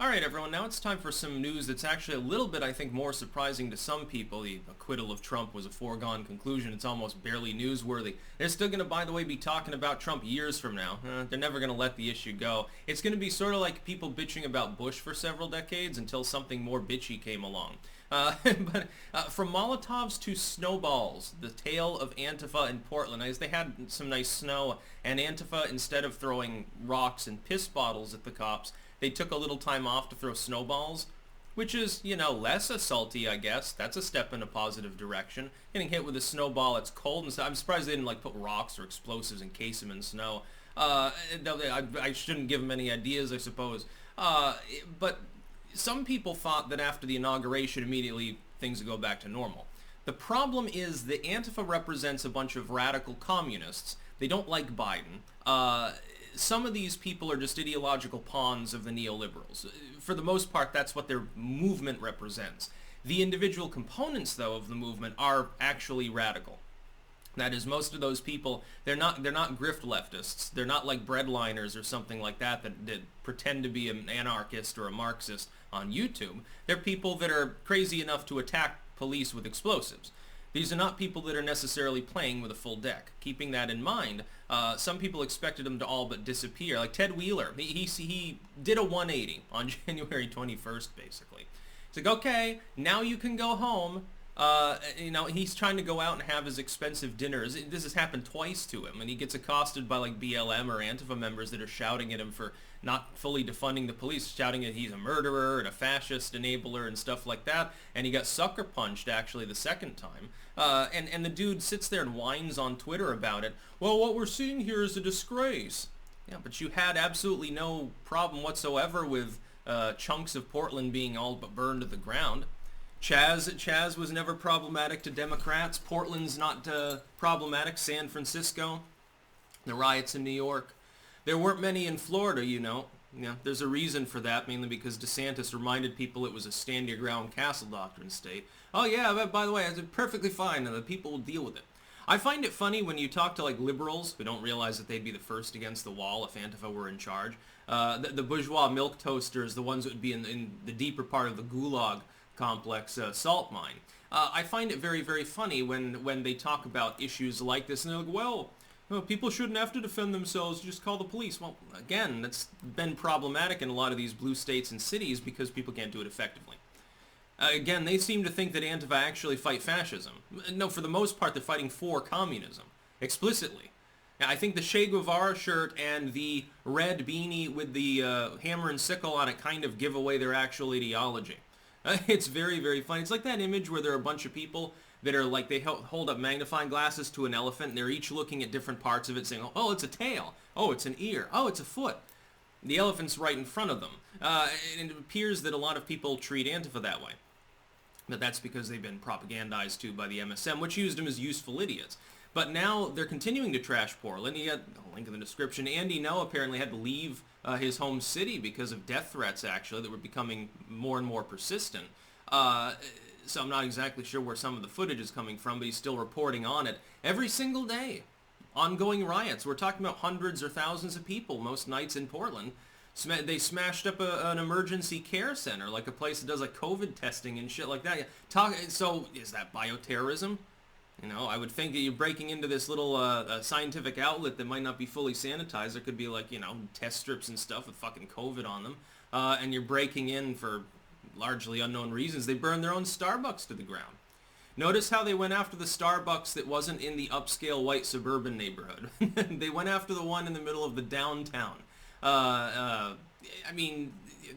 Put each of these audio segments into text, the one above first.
Alright everyone, now it's time for some news that's actually a little bit, I think, more surprising to some people. The acquittal of Trump was a foregone conclusion. It's almost barely newsworthy. They're still going to, by the way, be talking about Trump years from now. They're never going to let the issue go. It's going to be sort of like people bitching about Bush for several decades until something more bitchy came along. From Molotovs to Snowballs, the tale of Antifa in Portland. As they had some nice snow, and Antifa, instead of throwing rocks and piss bottles at the cops, they took a little time off to throw snowballs, which is, less assaulty, I guess. That's a step in a positive direction. Getting hit with a snowball, it's cold and stuff. I'm surprised they didn't, put rocks or explosives and encase them in snow. I shouldn't give them any ideas, I suppose. But some people thought that after the inauguration, immediately things would go back to normal. The problem is that Antifa represents a bunch of radical communists. They don't like Biden. Some of these people are just ideological pawns of the neoliberals. For the most part, that's what their movement represents. The individual components, though, of the movement are actually radical. That is, most of those people, they're not grift leftists. They're not like breadliners or something like that pretend to be an anarchist or a Marxist on YouTube. They're people that are crazy enough to attack police with explosives. These are not people that are necessarily playing with a full deck. Keeping that in mind, some people expected them to all but disappear. Like Ted Wheeler, he did a 180 on January 21st, basically. It's like, okay, now you can go home. He's trying to go out and have his expensive dinners. This has happened twice to him, and he gets accosted by BLM or Antifa members that are shouting at him for not fully defunding the police, shouting that he's a murderer and a fascist enabler and stuff like that. And he got sucker punched actually the second time. And the dude sits there and whines on Twitter about it. Well, what we're seeing here is a disgrace. Yeah, but you had absolutely no problem whatsoever with chunks of Portland being all but burned to the ground. Chaz was never problematic to Democrats. Portland's not problematic. San Francisco, the riots in New York. There weren't many in Florida, Yeah, there's a reason for that, mainly because DeSantis reminded people it was a stand-your-ground castle doctrine state. Oh yeah, but by the way, it's perfectly fine, and the people will deal with it. I find it funny when you talk to liberals who don't realize that they'd be the first against the wall if Antifa were in charge. The bourgeois milk toasters, the ones that would be in the deeper part of the gulag complex salt mine. I find it very, very funny when they talk about issues like this, and they're like, well, people shouldn't have to defend themselves, just call the police. Well, again, that's been problematic in a lot of these blue states and cities because people can't do it effectively. Again, they seem to think that Antifa actually fight fascism. No, for the most part, they're fighting for communism, explicitly. Now, I think the Che Guevara shirt and the red beanie with the hammer and sickle on it kind of give away their actual ideology. It's very, very funny. It's like that image where there are a bunch of people that are they hold up magnifying glasses to an elephant, and they're each looking at different parts of it saying, oh, it's a tail. Oh, it's an ear. Oh, it's a foot. The elephant's right in front of them. And it appears that a lot of people treat Antifa that way. But that's because they've been propagandized to by the MSM, which used them as useful idiots. But now they're continuing to trash Portland. You got a link in the description. Andy Ngo apparently had to leave his home city because of death threats, actually, that were becoming more and more persistent. So I'm not exactly sure where some of the footage is coming from, but he's still reporting on it every single day. Ongoing riots. We're talking about hundreds or thousands of people most nights in Portland. They smashed up an emergency care center, like a place that does COVID testing and shit like that. So is that bioterrorism? I would think that you're breaking into this little scientific outlet that might not be fully sanitized. There could be test strips and stuff with fucking COVID on them. And you're breaking in for largely unknown reasons. They burned their own Starbucks to the ground. Notice how they went after the Starbucks that wasn't in the upscale white suburban neighborhood. They went after the one in the middle of the downtown. They're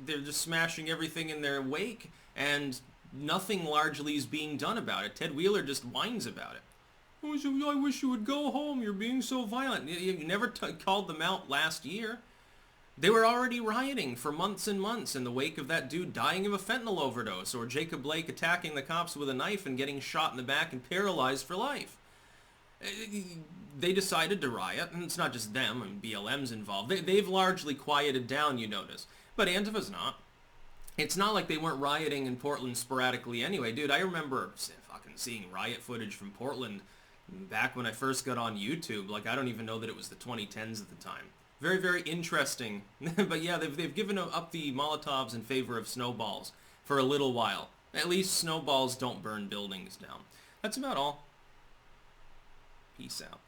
just smashing everything in their wake, and nothing largely is being done about it. Ted Wheeler just whines about it. I wish you would go home. You're being so violent. You never called them out last year. They were already rioting for months and months in the wake of that dude dying of a fentanyl overdose, or Jacob Blake attacking the cops with a knife and getting shot in the back and paralyzed for life. They decided to riot, and it's not just them, and BLM's involved. They've largely quieted down, you notice. But Antifa's not. It's not like they weren't rioting in Portland sporadically anyway. Dude, I remember fucking seeing riot footage from Portland back when I first got on YouTube. I don't even know that it was the 2010s at the time. Very, very interesting. But yeah, they've given up the Molotovs in favor of Snowballs for a little while. At least Snowballs don't burn buildings down. That's about all. Peace out.